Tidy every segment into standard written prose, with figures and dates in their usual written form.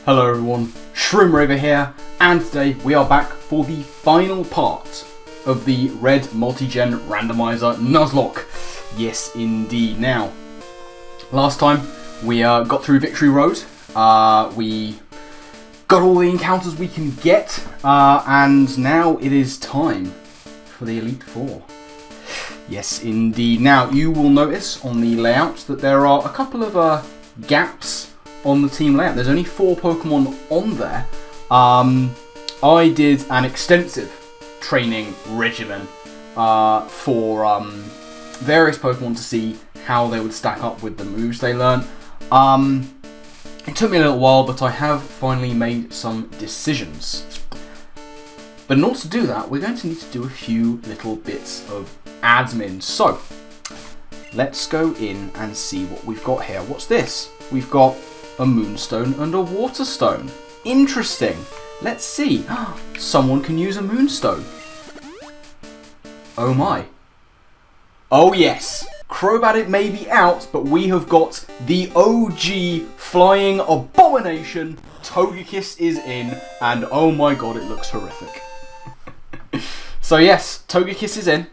Hello everyone, Shroomraver here, and today we are back for the final part of the Red Multi-Gen Randomiser Nuzlocke. Yes, indeed. Now, last time we got through Victory Road, we got all the encounters we can get, and now it is time for the Elite Four. Yes, indeed. Now, you will notice on the layout that there are a couple of gaps on the team layout. There's only 4 Pokemon on there. I did an extensive training regimen for various Pokemon to see how they would stack up with the moves they learn. It took me a little while, but I have finally made some decisions. But in order to do that, we're going to need to do a few little bits of admin. So, let's go in and see what we've got here. What's this? We've got a Moonstone and a Waterstone. Interesting. Let's see. Someone can use a Moonstone. Oh my. Oh yes. Crobat may be out, but we have got the OG flying abomination. Togekiss is in, and oh my god, it looks horrific. So yes, Togekiss is in.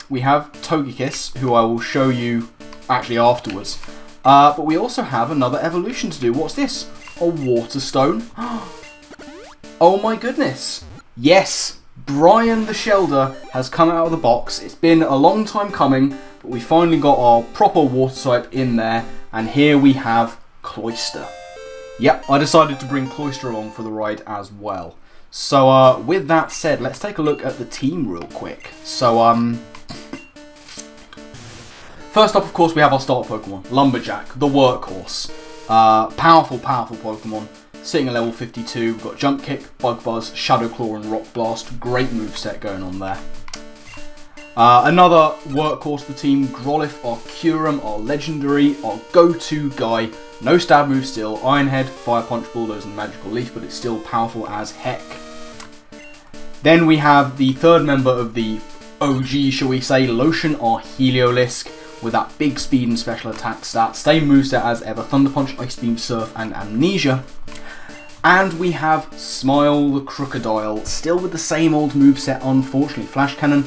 We have Togekiss, who I will show you actually afterwards. But we also have another evolution to do. What's this? A Waterstone. Oh my goodness. Yes, Brian the Shelder has come out of the box. It's been a long time coming, but we finally got our proper water type in there. And here we have Cloyster. Yep, I decided to bring Cloyster along for the ride as well. So with that said, let's take a look at the team real quick. So first up, of course, we have our starter Pokemon, Lumberjack, the workhorse. Powerful Pokemon, sitting at level 52. We've got Jump Kick, Bug Buzz, Shadow Claw, and Rock Blast. Great moveset going on there. Another workhorse of the team, Growlithe, our Kyurem, our legendary, our go-to guy. No stab move still, Iron Head, Fire Punch, Bulldoze, and Magical Leaf, but it's still powerful as heck. Then we have the third member of the OG, shall we say, Lotion, our Heliolisk, with that big speed and special attack stat. Same moveset as ever, Thunder Punch, Ice Beam, Surf, and Amnesia. And we have Smile the Crocodile, still with the same old moveset, unfortunately. Flash Cannon,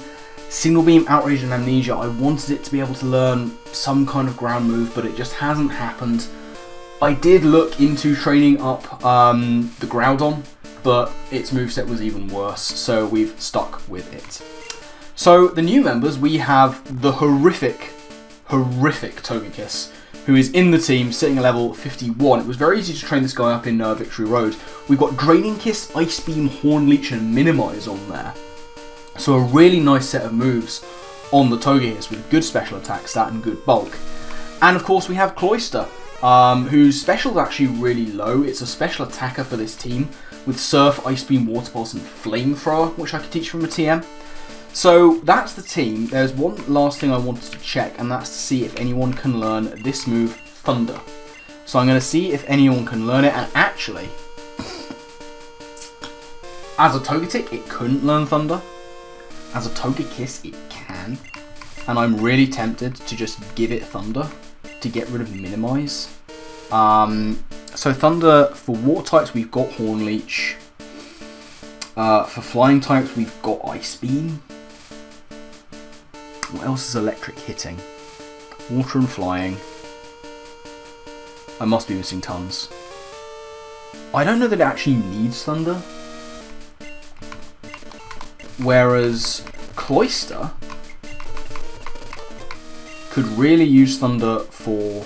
Signal Beam, Outrage, and Amnesia. I wanted it to be able to learn some kind of ground move, but it just hasn't happened. I did look into training up the Groudon, but its moveset was even worse, so we've stuck with it. So, the new members, we have the horrific Togekiss, who is in the team, sitting at level 51. It was very easy to train this guy up in Victory Road. We've got Draining Kiss, Ice Beam, Horn Leech, and Minimize on there. So a really nice set of moves on the Togekiss with good special attack stat and good bulk. And of course we have Cloyster, whose special is actually really low. It's a special attacker for this team with Surf, Ice Beam, Water Pulse, and Flamethrower, which I could teach from a TM. So that's the team. There's one last thing I wanted to check, and that's to see if anyone can learn this move, Thunder. So I'm going to see if anyone can learn it, and actually, as a Togetic, it couldn't learn Thunder. As a Togekiss, it can. And I'm really tempted to just give it Thunder to get rid of Minimize. So Thunder, for Water types, we've got Horn Leech. For Flying types, we've got Ice Beam. What else is electric hitting? Water and Flying. I must be missing tons. I don't know that it actually needs Thunder. Whereas Cloyster could really use Thunder for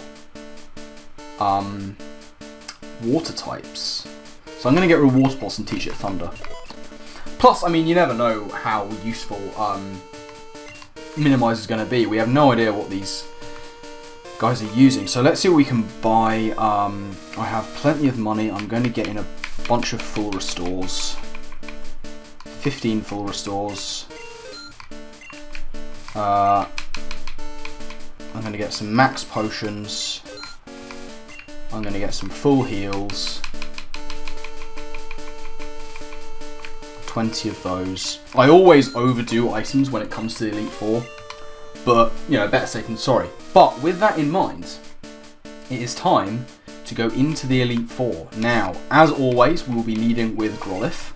water types. So I'm going to get rid of Water Pulse and teach it Thunder. Plus, I mean, you never know how useful Minimize is going to be. We have no idea what these guys are using. So let's see what we can buy. I have plenty of money. I'm going to get in a bunch of full restores. 15 full restores. I'm going to get some max potions. I'm going to get some full heals. 20 of those. I always overdo items when it comes to the Elite Four, but, you know, better safe than sorry. But with that in mind, it is time to to go into the Elite Four. Now, as always, we will be leading with Grolif,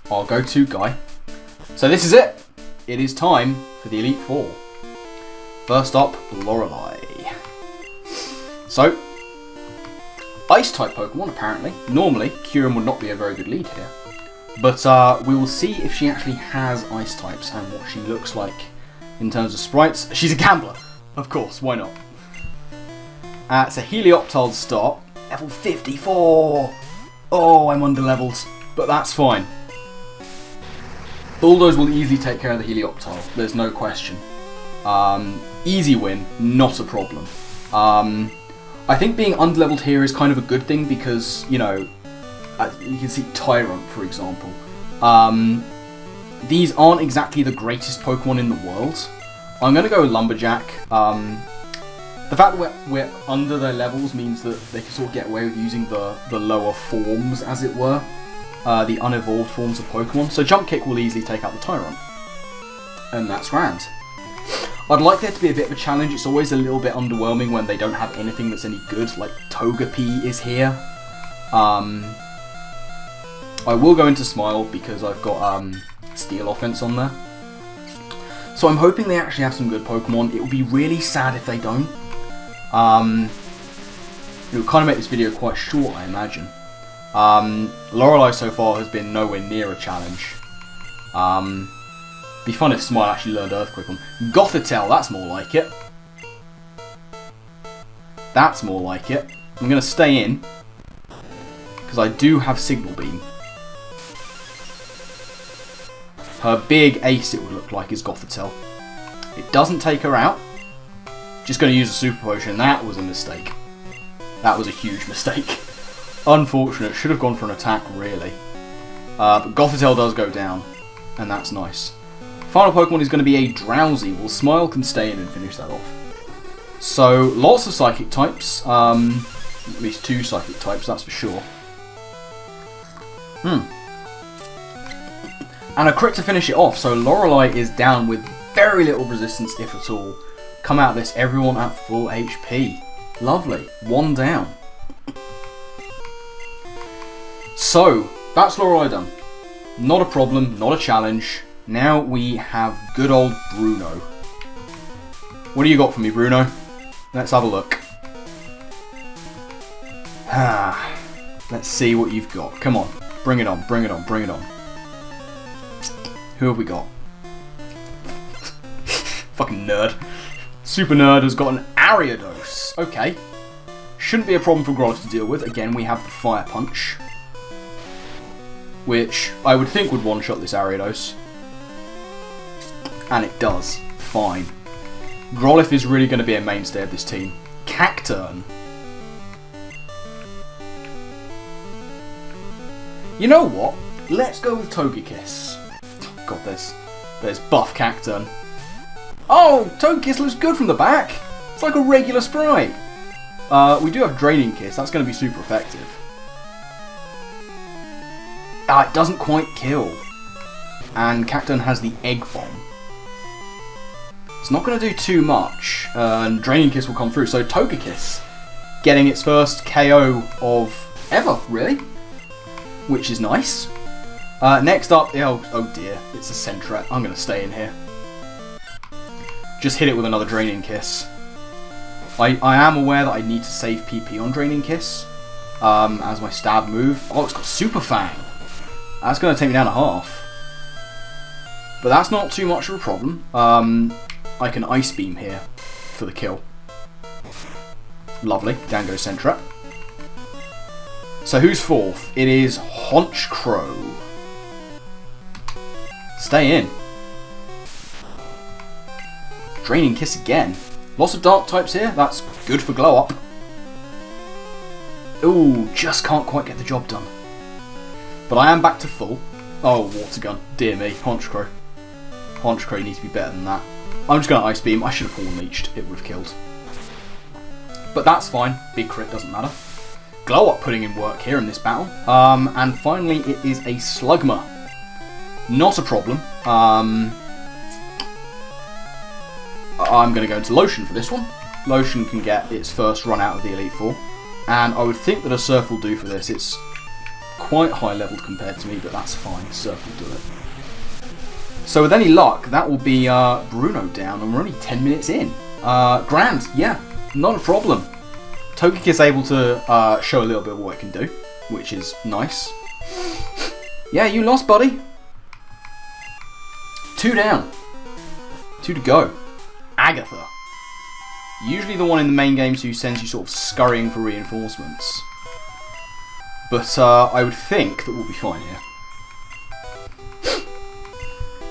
our go-to guy. So this is it. It is time for the Elite Four. First up, Lorelei. So, Ice-type Pokemon, apparently. Normally, Kyurem would not be a very good lead here. But we will see if she actually has Ice types and what she looks like in terms of sprites. She's a gambler, of course, why not? It's a Helioptile start, level 54! Oh, I'm under-leveled, but that's fine. Bulldoze will easily take care of the Helioptile, there's no question. Easy win, not a problem. I think being under-leveled here is kind of a good thing because, you know, you can see Tyrant, for example. These aren't exactly the greatest Pokemon in the world. I'm going to go Lumberjack. The fact that we're under their levels means that they can sort of get away with using the lower forms, as it were. The unevolved forms of Pokemon. So Jump Kick will easily take out the Tyrant. And that's grand. I'd like there to be a bit of a challenge. It's always a little bit underwhelming when they don't have anything that's any good, like Togepi is here. I will go into Smile because I've got Steel Offense on there. So I'm hoping they actually have some good Pokemon. It would be really sad if they don't. It will kind of make this video quite short, I imagine. Lorelei so far has been nowhere near a challenge. Be fun if Smile actually learned Earthquake on. Gothitelle, that's more like it. That's more like it. I'm going to stay in because I do have Signal Beam. Her big ace, it would look like, is Gothitelle. It doesn't take her out. Just going to use a Super Potion. That was a mistake. That was a huge mistake. Unfortunate. Should have gone for an attack, really. But Gothitelle does go down. And that's nice. Final Pokemon is going to be a Drowsy. Well, Smile can stay in and finish that off. So, lots of Psychic types. At least 2 Psychic types, that's for sure. And a crit to finish it off, so Lorelei is down with very little resistance, if at all. Come out of this, everyone at full HP. Lovely. 1 down. So, that's Lorelei done. Not a problem, not a challenge. Now we have good old Bruno. What do you got for me, Bruno? Let's have a look. Let's see what you've got. Come on. Bring it on, bring it on, bring it on. Who have we got? Fucking nerd. Super Nerd has got an Ariados. Okay. Shouldn't be a problem for Grolif to deal with. Again, we have the Fire Punch, which I would think would one-shot this Ariados. And it does. Fine. Grolif is really going to be a mainstay of this team. Cacturne. You know what? Let's go with Togekiss. God, there's buff Cacturne. Oh, Togekiss looks good from the back. It's like a regular sprite. We do have Draining Kiss. That's going to be super effective. It doesn't quite kill. And Cacturne has the Egg Bomb. It's not going to do too much. And Draining Kiss will come through. So Togekiss getting its first KO of ever, really. Which is nice. Next up, oh dear, it's a Sentret. I'm going to stay in here. Just hit it with another Draining Kiss. I am aware that I need to save PP on Draining Kiss as my stab move. Oh, it's got Super Fang. That's going to take me down to half. But that's not too much of a problem. I can Ice Beam here for the kill. Lovely, down goes Sentret. So who's fourth? It is Honchkrow. Stay in. Draining Kiss again. Lots of dark types here. That's good for Glow Up. Ooh, just can't quite get the job done. But I am back to full. Oh, Water Gun. Dear me, Honchkrow. Honchkrow needs to be better than that. I'm just going to Ice Beam. I should have Horn Leeched. It would have killed. But that's fine. Big crit, doesn't matter. Glow Up putting in work here in this battle. And finally, it is a Slugma. Not a problem. I'm going to go into Lotion for this one. Lotion can get its first run out of the Elite Four. And I would think that a Surf will do for this. It's quite high leveled compared to me, but that's fine. Surf will do it. So with any luck, that will be Bruno down, and we're only 10 minutes in. Grand, yeah, not a problem. Togekiss is able to show a little bit of what it can do, which is nice. Yeah, you lost, buddy. 2 down. 2 to go. Agatha. Usually the one in the main games who sends you sort of scurrying for reinforcements. But I would think that we'll be fine here.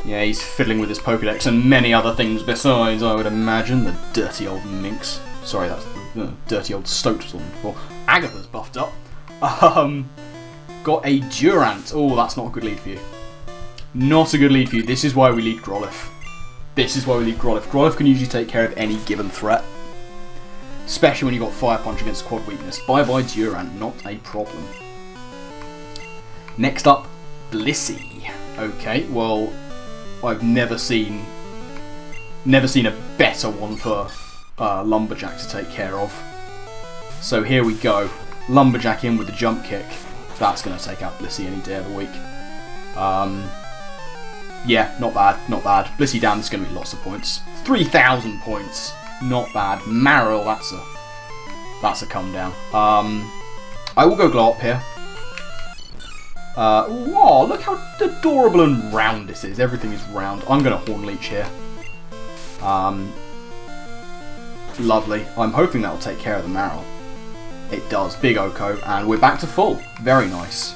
Yeah, he's fiddling with his Pokédex and many other things besides, I would imagine. The dirty old minx. Sorry, that's the dirty old stoat was on before. Agatha's buffed up. Got a Durant. Oh, that's not a good lead for you. Not a good lead for you. This is why we lead Grolif. This is why we lead Grolif. Grolif can usually take care of any given threat. Especially when you've got Fire Punch against Quad Weakness. Bye-bye Durant, not a problem. Next up, Blissey. Okay, well, I've never seen a better one for Lumberjack to take care of. So here we go. Lumberjack in with the jump kick. That's going to take out Blissey any day of the week. Yeah, not bad, not bad. Blissey down, this is going to be lots of points. 3,000 points. Not bad. Marill, that's a come down. I will go Glow Up here. Wow, look how adorable and round this is. Everything is round. I'm going to Horn Leech here. Lovely. I'm hoping that will take care of the Marill. It does. Big Oko, and we're back to full. Very nice.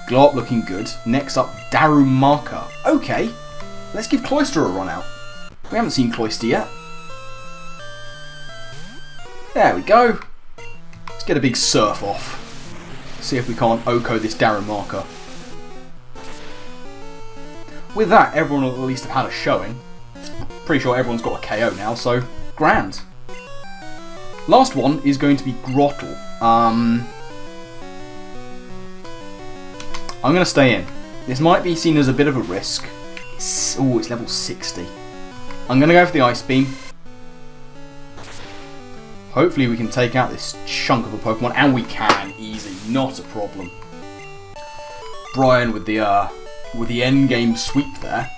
Glow Up looking good. Next up, Darumaka. Okay, let's give Cloyster a run out. We haven't seen Cloyster yet. There we go. Let's get a big surf off. See if we can't Oko this Darumaka. With that, everyone will at least have had a showing. Pretty sure everyone's got a KO now, so grand. Last one is going to be Grottle. I'm going to stay in. This might be seen as a bit of a risk. It's level 60. I'm going to go for the Ice Beam. Hopefully we can take out this chunk of a Pokemon, and we can. Easy, not a problem. Brian with the end game sweep there.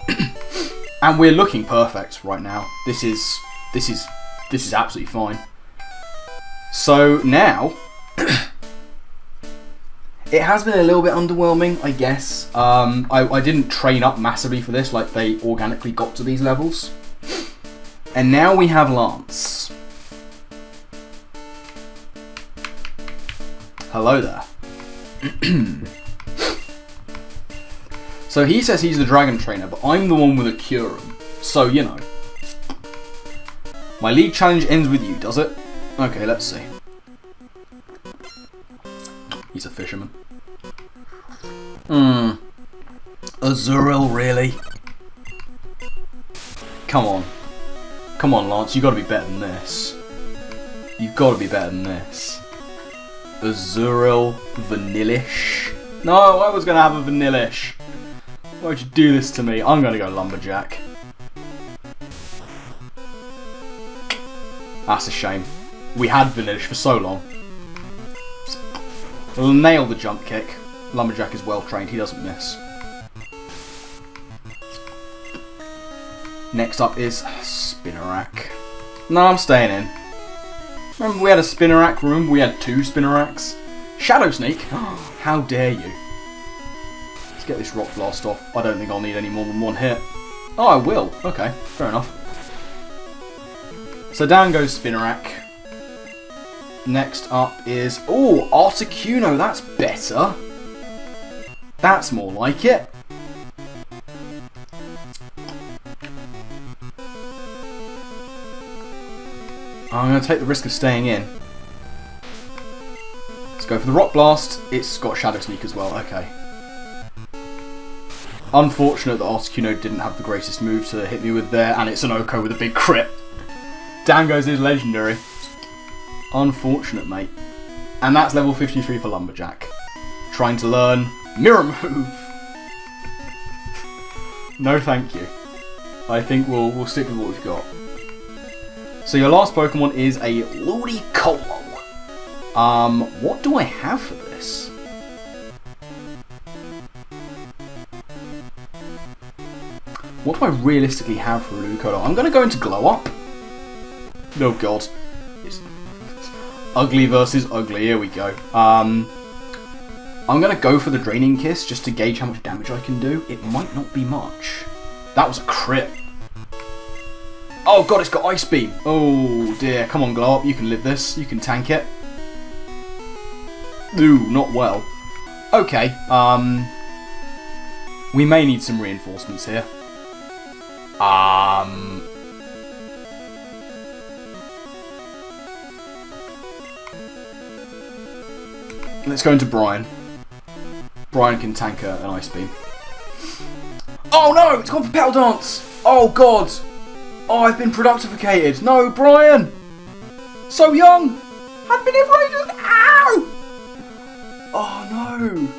And we're looking perfect right now. This is absolutely fine. So now, it has been a little bit underwhelming, I guess. I didn't train up massively for this, like they organically got to these levels. And now we have Lance. Hello there. So he says he's the Dragon Trainer, but I'm the one with a Kyurem. So, you know. My league challenge ends with you, does it? Okay, let's see. He's a fisherman. Azurill, really? Come on. Come on, Lance, you gotta be better than this. You've gotta be better than this. Azurill, Vanillish. No, I was gonna have a Vanillish. Why'd you do this to me? I'm gonna go Lumberjack. That's a shame. We had Vanillish for so long. We'll nail the jump kick. Lumberjack is well trained, he doesn't miss. Next up is Spinarak. No, I'm staying in. Remember we had a Spinarak room? We had 2 Spinaraks. Shadow Sneak? How dare you. Let's get this Rock Blast off. I don't think I'll need any more than 1 hit. Oh, I will. Okay, fair enough. So down goes Spinarak. Next up is... oh, Articuno. That's better. That's more like it. I'm going to take the risk of staying in. Let's go for the Rock Blast. It's got Shadow Sneak as well. Okay. Unfortunate that Articuno didn't have the greatest move to hit me with there, and it's an Oko with a big crit. Down goes his Legendary. Unfortunate, mate. And that's level 53 for Lumberjack. Trying to learn Mirror Move. No thank you. I think we'll stick with what we've got. So your last Pokemon is a Ludicolo. What do I have for this? What do I realistically have for a Ludicolo? I'm going to go into Glow Up. Oh god. It's ugly versus ugly, here we go. I'm going to go for the Draining Kiss just to gauge how much damage I can do. It might not be much. That was a crit. Oh god, it's got Ice Beam. Oh dear, come on Glow Up, you can live this. You can tank it. Ooh, not well. Okay, we may need some reinforcements here. Let's go into Brian. Brian can tank an Ice Beam. Oh no, it's gone for Petal Dance. Oh god. Oh, I've been productificated. No, Brian. So young. Hadn't been here for ages. Ow. Oh no.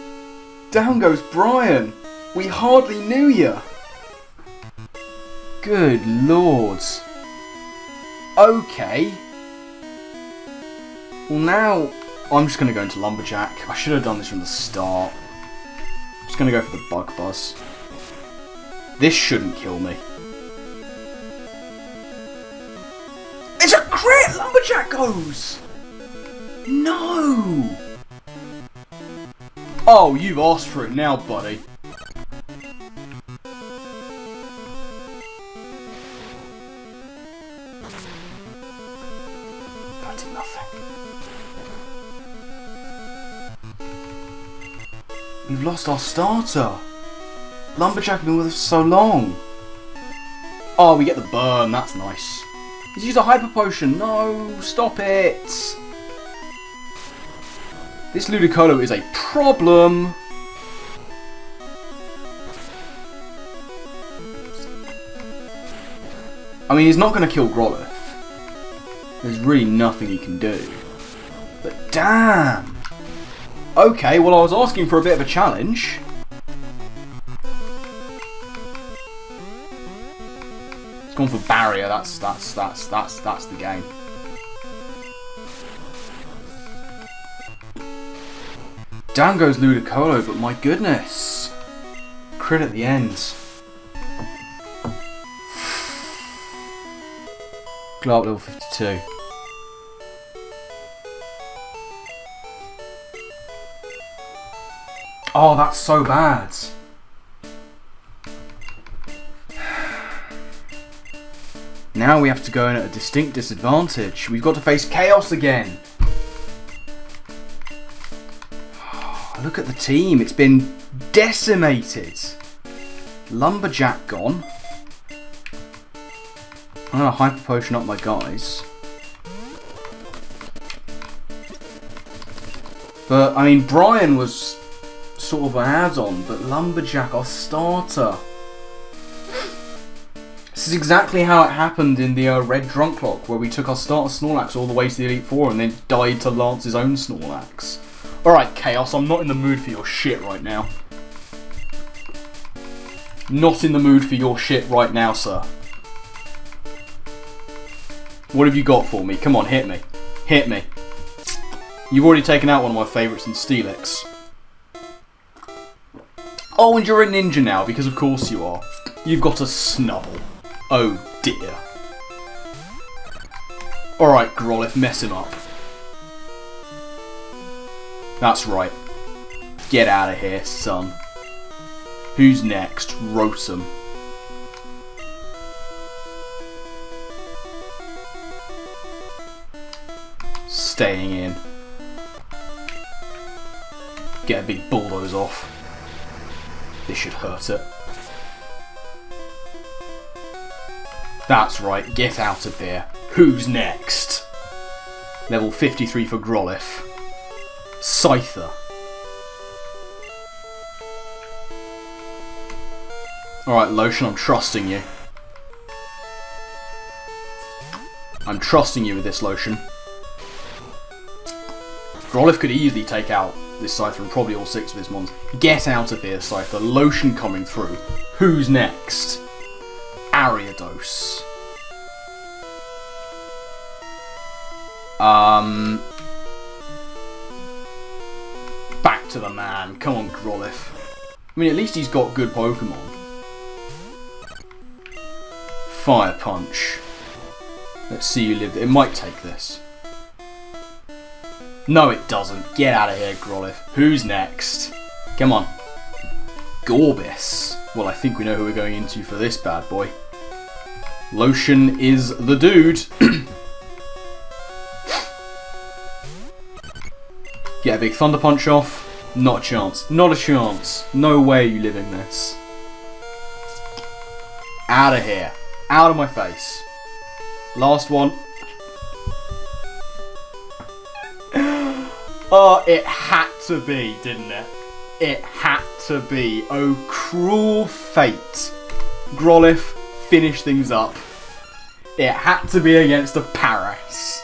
Down goes Brian. We hardly knew you. Good lord. Okay. Well now, I'm just going to go into Lumberjack. I should have done this from the start. Just going to go for the Bug Buzz. This shouldn't kill me. It's a crit! Lumberjack goes! No! Oh, you've asked for it now, buddy. That did nothing. We've lost our starter. Lumberjack has been with us for so long. Oh, we get the burn. That's nice. He's used a Hyper Potion. No, stop it. This Ludicolo is a problem. I mean, he's not going to kill Growlithe. There's really nothing he can do. But damn. Okay, well I was asking for a bit of a challenge. It's gone for Barrier. That's the game. Down goes Ludicolo, but my goodness. Crit at the end. Glow Up level 52. Oh, that's so bad. Now we have to go in at a distinct disadvantage. We've got to face Chaos again. Look at the team. It's been decimated. Lumberjack gone. I'm going to Hyper Potion up my guys. But, I mean, Brian was sort of an add-on, but Lumberjack, our starter. This is exactly how it happened in the Red Drunk Lock, where we took our starter Snorlax all the way to the Elite Four and then died to Lance's own Snorlax. Alright, Chaos, I'm not in the mood for your shit right now. Not in the mood for your shit right now, sir. What have you got for me? Come on, hit me. Hit me. You've already taken out one of my favourites in Steelix. Oh, and you're a ninja now, because of course you are. You've got a Snubble. Oh dear. Alright, Growlithe, mess him up. That's right. Get out of here, son. Who's next? Rotom. Staying in. Get a big bulldoze off. This should hurt it. That's right, get out of here. Who's next? Level 53 for Growlithe. Scyther. Alright, Lotion, I'm trusting you. I'm trusting you with this, Lotion. Growlithe could easily take out this Scyther and probably all 6 of his mons. Get out of here, Scyther. Lotion coming through. Who's next? Ariados. Back to the man. Come on, Grolif. I mean, at least he's got good Pokemon. Fire Punch. Let's see you live. It might take this. No, it doesn't. Get out of here, Grolif. Who's next? Come on. Gorbis. Well, I think we know who we're going into for this bad boy. Lotion is the dude. Get a big Thunder Punch off. Not a chance. Not a chance. No way are you living this. Out of here. Out of my face. Last one. Oh, it had to be, didn't it? It had to be. Oh, cruel fate. Grolif, finish things up. It had to be against a Paras.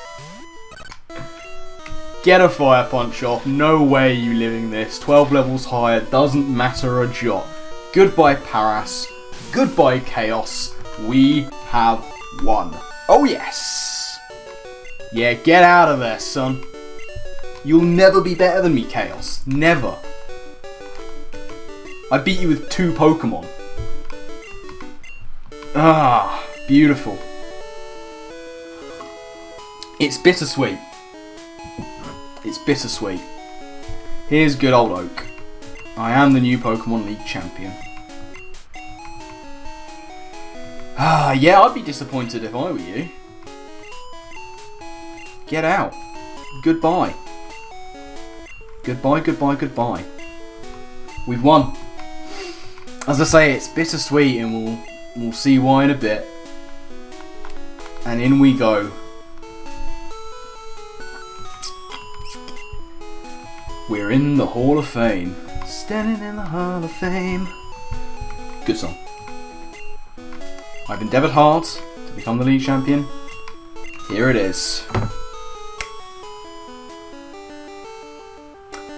Get a Fire Punch off. No way you living this. 12 levels higher. Doesn't matter a jot. Goodbye, Paras. Goodbye, Chaos. We have won. Oh, yes. Yeah, get out of there, son. You'll never be better than me, Chaos. Never. I beat you with 2 Pokemon. Ah, beautiful. It's bittersweet. It's bittersweet. Here's good old Oak. I am the new Pokemon League champion. Ah, yeah, I'd be disappointed if I were you. Get out. Goodbye. Goodbye, goodbye, goodbye. We've won. As I say, it's bittersweet, and we'll see why in a bit. And in we go. We're in the Hall of Fame. Standing in the Hall of Fame. Good song. I've endeavoured hard to become the league champion. Here it is.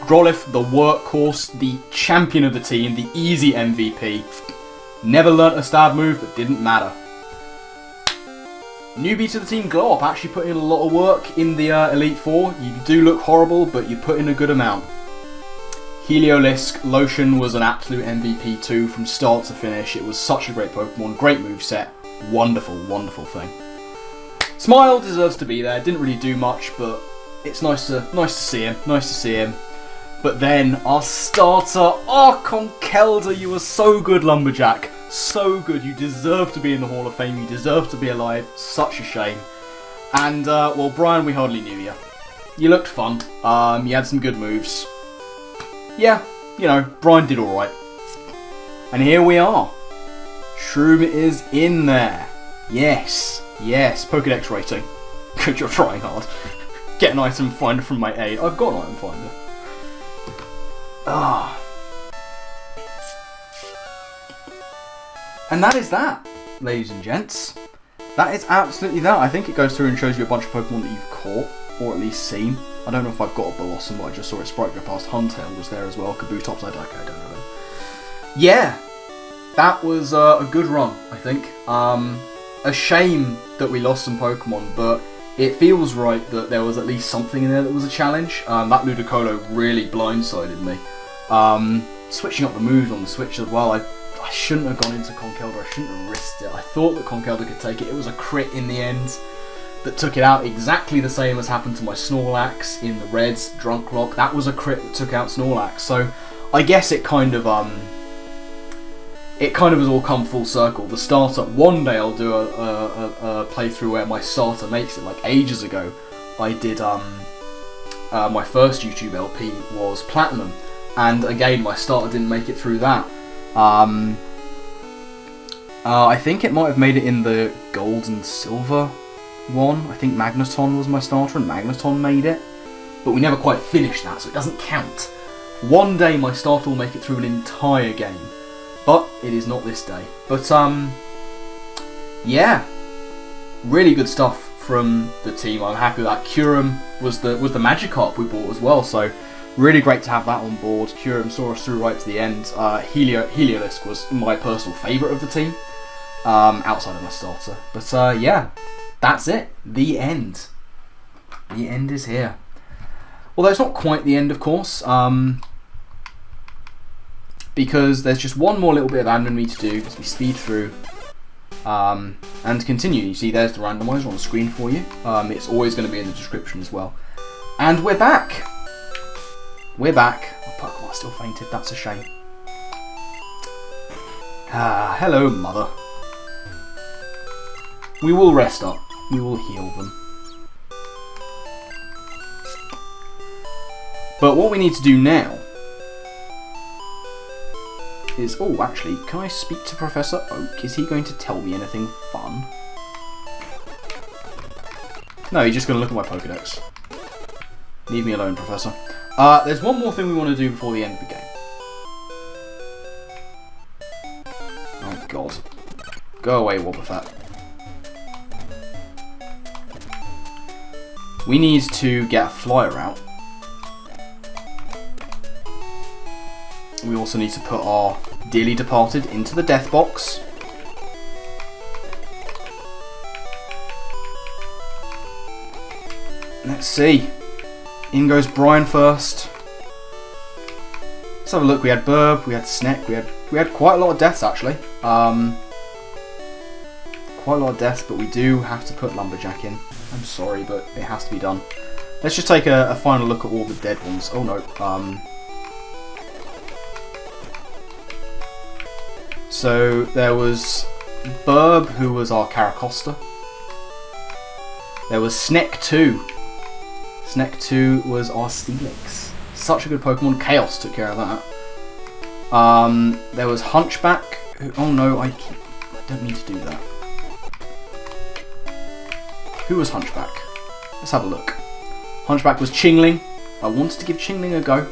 Grolif, the workhorse, the champion of the team, the easy MVP. Never learnt a stab move, but didn't matter. Newbie to the team, Glow Up, actually put in a lot of work in the Elite Four. You do look horrible, but you put in a good amount. Heliolisk, Lotion was an absolute MVP too from start to finish. It was such a great Pokemon, great moveset, wonderful, wonderful thing. Smile deserves to be there, didn't really do much, but it's nice to see him, nice to see him. But then, our starter, Conkeldurr, you were so good, Lumberjack. So good, you deserve to be in the Hall of Fame, you deserve to be alive, such a shame. And, well, Brian, we hardly knew you. You looked fun, you had some good moves. Yeah, you know, Brian did alright. And here we are. Shroom is in there. Yes, yes, Pokedex rating. Good, you're trying hard. Get an item finder from my aid. I've got an item finder. Ah. And that is that, ladies and gents. That is absolutely that. I think it goes through and shows you a bunch of Pokemon that you've caught, or at least seen. I don't know if I've got a Blossom, but I just saw a Sprite go past. Huntail was there as well. Kabutops, I don't know. Yeah, that was a good run, I think. A shame that we lost some Pokemon, but it feels right that there was at least something in there that was a challenge. That Ludicolo really blindsided me. Switching up the moves on the Switch as well, I shouldn't have gone into Conkeldurr, I shouldn't have risked it. I thought that Conkeldurr could take it. It was a crit in the end that took it out, exactly the same as happened to my Snorlax in the Reds Drunk Lock. That was a crit that took out Snorlax. So I guess it kind of has all come full circle. The starter, one day I'll do a playthrough where my starter makes it. Like ages ago, I did my first YouTube LP was Platinum, and again my starter didn't make it through that. I think it might have made it in the Gold and Silver one. I think Magneton was my starter and Magneton made it, but we never quite finished that, so it doesn't count. One day my starter will make it through an entire game, but it is not this day. But yeah, really good stuff from the team. I'm happy with that. Kyurem was the Magikarp we bought as well, so really great to have that on board. Kyurem saw us through right to the end. Heliolisk was my personal favourite of the team, outside of my starter. But yeah, that's it. The end. The end is here. Although it's not quite the end, of course, because there's just one more little bit of admin we need to do as we speed through and continue. You see there's the randomizer on the screen for you. It's always going to be in the description as well. And we're back! We're back. My Pokemon still fainted, that's a shame. Hello, Mother. We will rest up. We will heal them. But what we need to do now is... Oh, actually, can I speak to Professor Oak? Is he going to tell me anything fun? No, he's just going to look at my Pokedex. Leave me alone, Professor. There's one more thing we want to do before the end of the game. Oh, God. Go away, Wobbuffet. We need to get a flyer out. We also need to put our dearly departed into the death box. Let's see. In goes Brian first. Let's have a look. We had Burb, we had Sneck, we had quite a lot of deaths actually. Quite a lot of deaths, but we do have to put Lumberjack in. I'm sorry, but it has to be done. Let's just take a final look at all the dead ones. Oh no. So there was Burb, who was our Caracosta. There was Sneck 2. Sneck 2 was our Steelix. Such a good Pokemon. Chaos took care of that. There was Hunchback. Who, oh no, I don't mean to do that. Who was Hunchback? Let's have a look. Hunchback was Chingling. I wanted to give Chingling a go.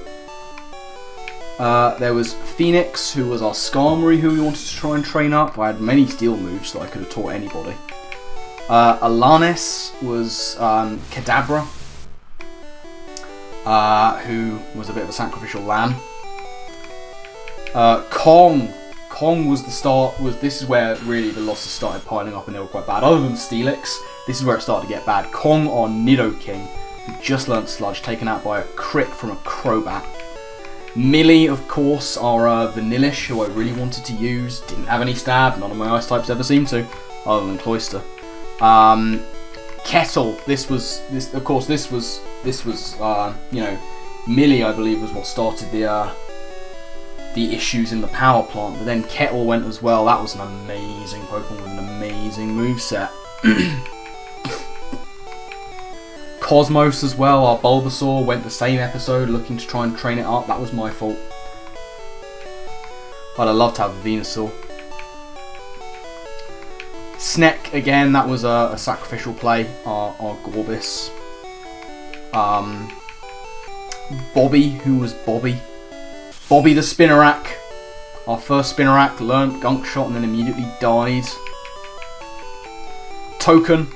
There was Phoenix, who was our Skarmory, who we wanted to try and train up. I had many steel moves that I could have taught anybody. Alanis was Kadabra, who was a bit of a sacrificial lamb. Kong was the start. This is where really the losses started piling up and they were quite bad. Other than Steelix, this is where it started to get bad. Kong on Nidoking, who just learnt Sludge, taken out by a crit from a Crobat. Millie, of course, our Vanillish, who I really wanted to use. Didn't have any stab. None of my ice types ever seemed to, other than Cloyster. Kettle. This was you know, Millie, I believe, was what started the issues in the power plant. But then Kettle went as well. That was an amazing Pokemon with an amazing moveset. Cosmos as well, our Bulbasaur, went the same episode looking to try and train it up. That was my fault. I'd have loved to have a Venusaur. Sneck, again, that was a sacrificial play, our Gorbis. Bobby, who was Bobby? Bobby the Spinarak. Our first Spinarak learnt Gunk Shot and then immediately died. Token.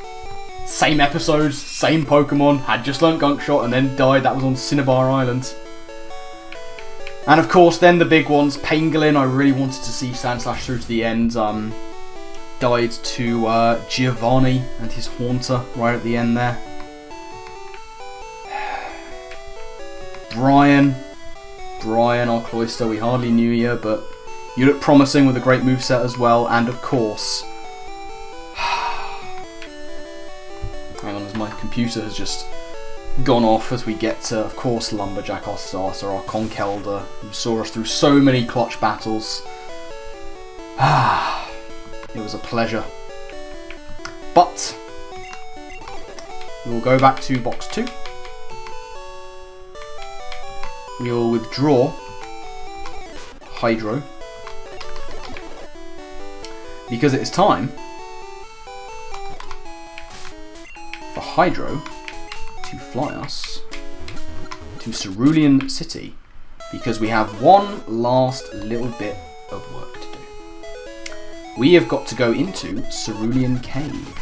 Same episodes, same Pokemon, had just learnt Gunk Shot and then died. That was on Cinnabar Island. And of course, then the big ones. Pangolin, I really wanted to see Sandslash through to the end. Died to Giovanni and his Haunter right at the end there. Brian, our Cloyster, we hardly knew you, but you look promising with a great moveset as well. And of course... Hang on, as my computer has just gone off as we get to, of course, Lumberjack, our starter, our Conkeldurr, who saw us through so many clutch battles. It was a pleasure. But we will go back to box 2. We will withdraw Hydro because it is time for Hydro to fly us to Cerulean City because we have one last little bit of work to do. We have got to go into Cerulean Cave.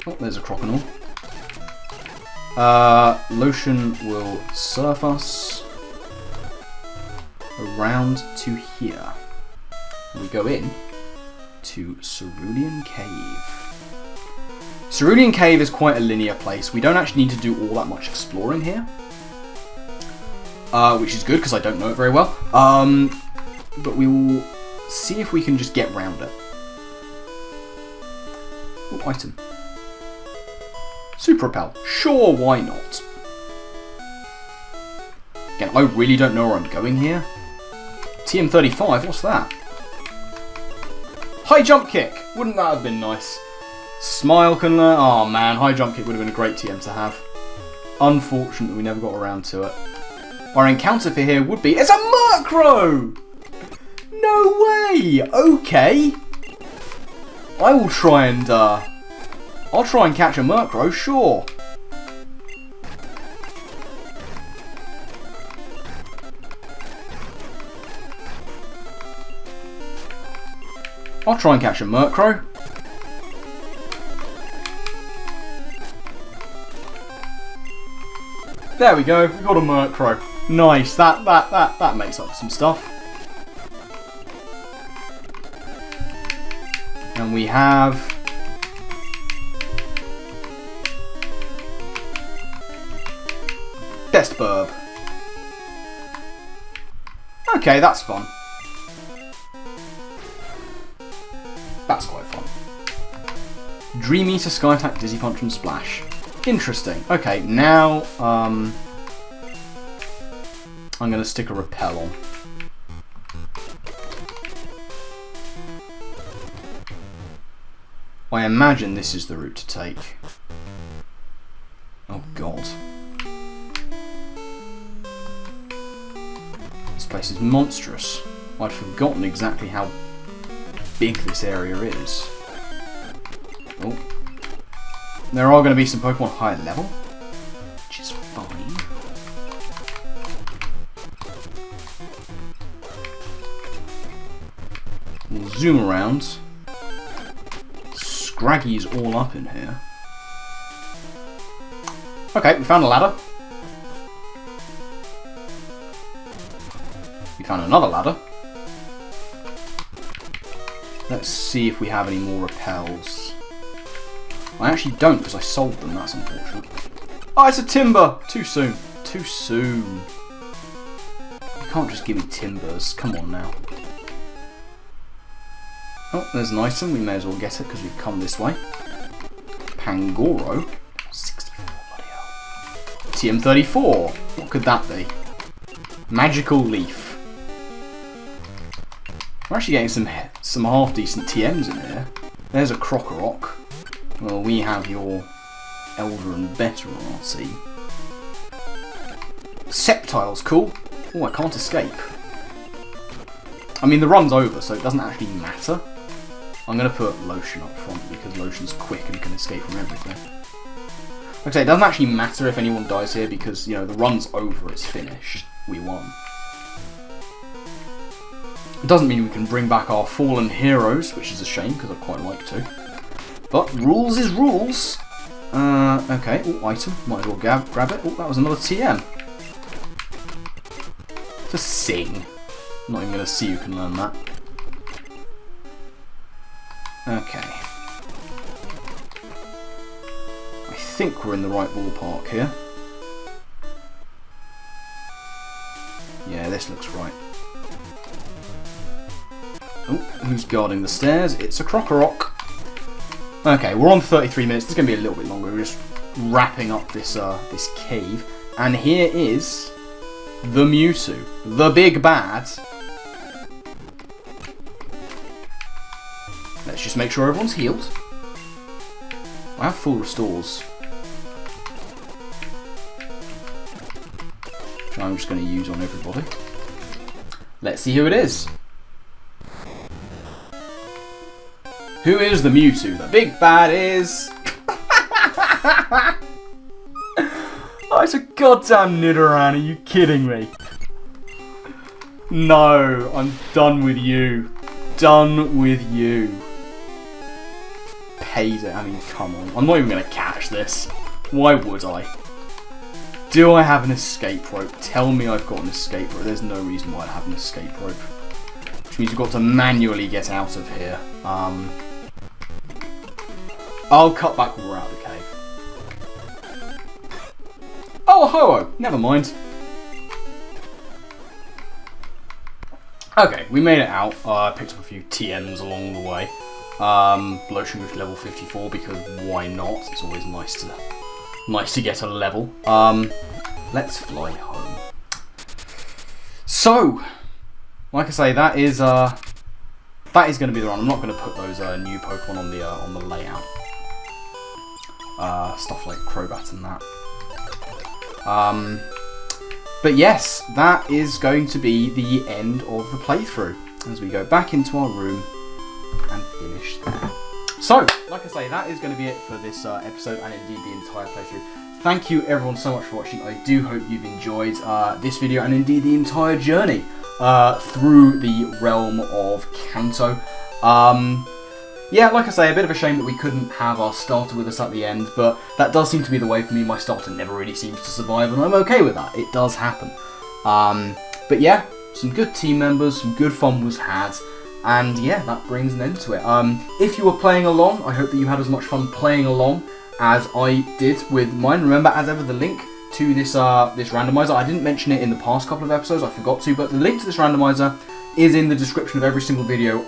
Oh, there's a Croconaw. Lotion will surf us around to here. We go in to Cerulean Cave. Cerulean Cave is quite a linear place. We don't actually need to do all that much exploring here. Which is good, because I don't know it very well. But we will see if we can just get round it. Ooh, item. Super Repel. Sure, why not? Again, I really don't know where I'm going here. TM35, what's that? High Jump Kick! Wouldn't that have been nice? Smile can learn. Oh man, High Jump Kick would have been a great TM to have. Unfortunately, we never got around to it. Our encounter for here would be... It's a Murkrow! No way! Okay. I will try and... I'll try and catch a Murkrow, sure. I'll try and catch a Murkrow. There we go, we got a Murkrow. Nice, that makes up some stuff. And we have... Best Burb. Okay, that's fun. That's quite fun. Dream Eater, Sky Attack, Dizzy Punch and Splash. Interesting. Okay, now I'm going to stick a Repel on. I imagine this is the route to take. Oh god. This place is monstrous. I'd forgotten exactly how big this area is. Oh. There are going to be some Pokemon higher level, which is fine. We'll zoom around. Scraggy's all up in here. Okay, we found a ladder. We found another ladder. Let's see if we have any more repels. I actually don't, because I sold them. That's unfortunate. Oh, it's a Timber! Too soon. Too soon. You can't just give me Timbers. Come on now. Oh, there's an item. We may as well get it, because we've come this way. Pangoro. 64, bloody hell. TM34. What could that be? Magical Leaf. We're actually getting some half-decent TMs in here. There's a Crocorock. Well, we have your Elder and Better on our team. Sceptile's cool. Oh, I can't escape. I mean, the run's over, so it doesn't actually matter. I'm going to put Lotion up front, because Lotion's quick and can escape from everything. Like I say, it doesn't actually matter if anyone dies here, because, you know, the run's over, it's finished. We won. It doesn't mean we can bring back our fallen heroes, which is a shame, because I'd quite like to. But rules is rules. Okay. Oh, item. Might as well grab it. Oh, that was another TM. To sing. I'm not even going to see who can learn that. Okay. I think we're in the right ballpark here. Yeah, this looks right. Oh, who's guarding the stairs? It's a Crocorock. Okay, we're on 33 minutes. This is going to be a little bit longer. We're just wrapping up this this cave. And here is the Mewtwo. The big bad. Let's just make sure everyone's healed. I have full restores. Which I'm just going to use on everybody. Let's see who it is. Who is the Mewtwo? The big bad is... Oh, it's a goddamn Nidoran, are you kidding me? No, I'm done with you. Done with you. Paid it, I mean, come on. I'm not even going to catch this. Why would I? Do I have an escape rope? Tell me I've got an escape rope. There's no reason why I have an escape rope. Which means you've got to manually get out of here. I'll cut back when we're out of the cave. Oh, a ho-oh! Never mind. Okay, we made it out. I picked up a few TMs along the way. Blotion with level 54 because why not? It's always nice to get a level. Let's fly home. So, like I say, that is going to be the run. I'm not going to put those new Pokemon on the layout. Stuff like Crobat and that. But yes, that is going to be the end of the playthrough as we go back into our room and finish there. So, like I say, that is going to be it for this episode and indeed the entire playthrough. Thank you everyone so much for watching. I do hope you've enjoyed this video and indeed the entire journey through the realm of Kanto. Yeah, like I say, a bit of a shame that we couldn't have our starter with us at the end, but that does seem to be the way for me. My starter never really seems to survive, and I'm okay with that. It does happen. But yeah, some good team members, some good fun was had, and yeah, that brings an end to it. If you were playing along, I hope that you had as much fun playing along as I did with mine. Remember, as ever, the link to this randomizer, I didn't mention it in the past couple of episodes, I forgot to, but the link to this randomizer is in the description of every single video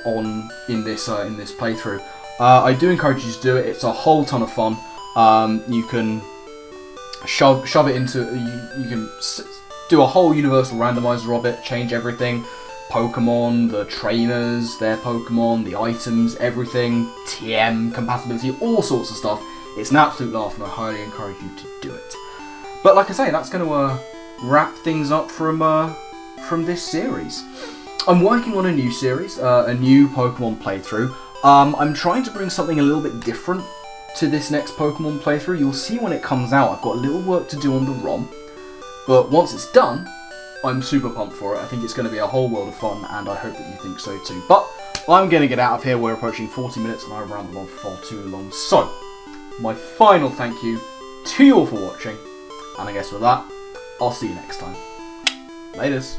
in this playthrough. I do encourage you to do it. It's a whole ton of fun. You can shove it into you can do a whole universal randomizer of it, change everything, Pokemon, the trainers, their Pokemon, the items, everything, TM compatibility, all sorts of stuff. It's an absolute laugh, and I highly encourage you to do it. But like I say, that's going to wrap things up from this series. I'm working on a new series, a new Pokemon playthrough. I'm trying to bring something a little bit different to this next Pokemon playthrough. You'll see when it comes out. I've got a little work to do on the ROM, but once it's done, I'm super pumped for it. I think it's going to be a whole world of fun, and I hope that you think so too. But I'm going to get out of here. We're approaching 40 minutes, and I've rambled on for far too long. So, my final thank you to you all for watching, and I guess with that, I'll see you next time. Laters.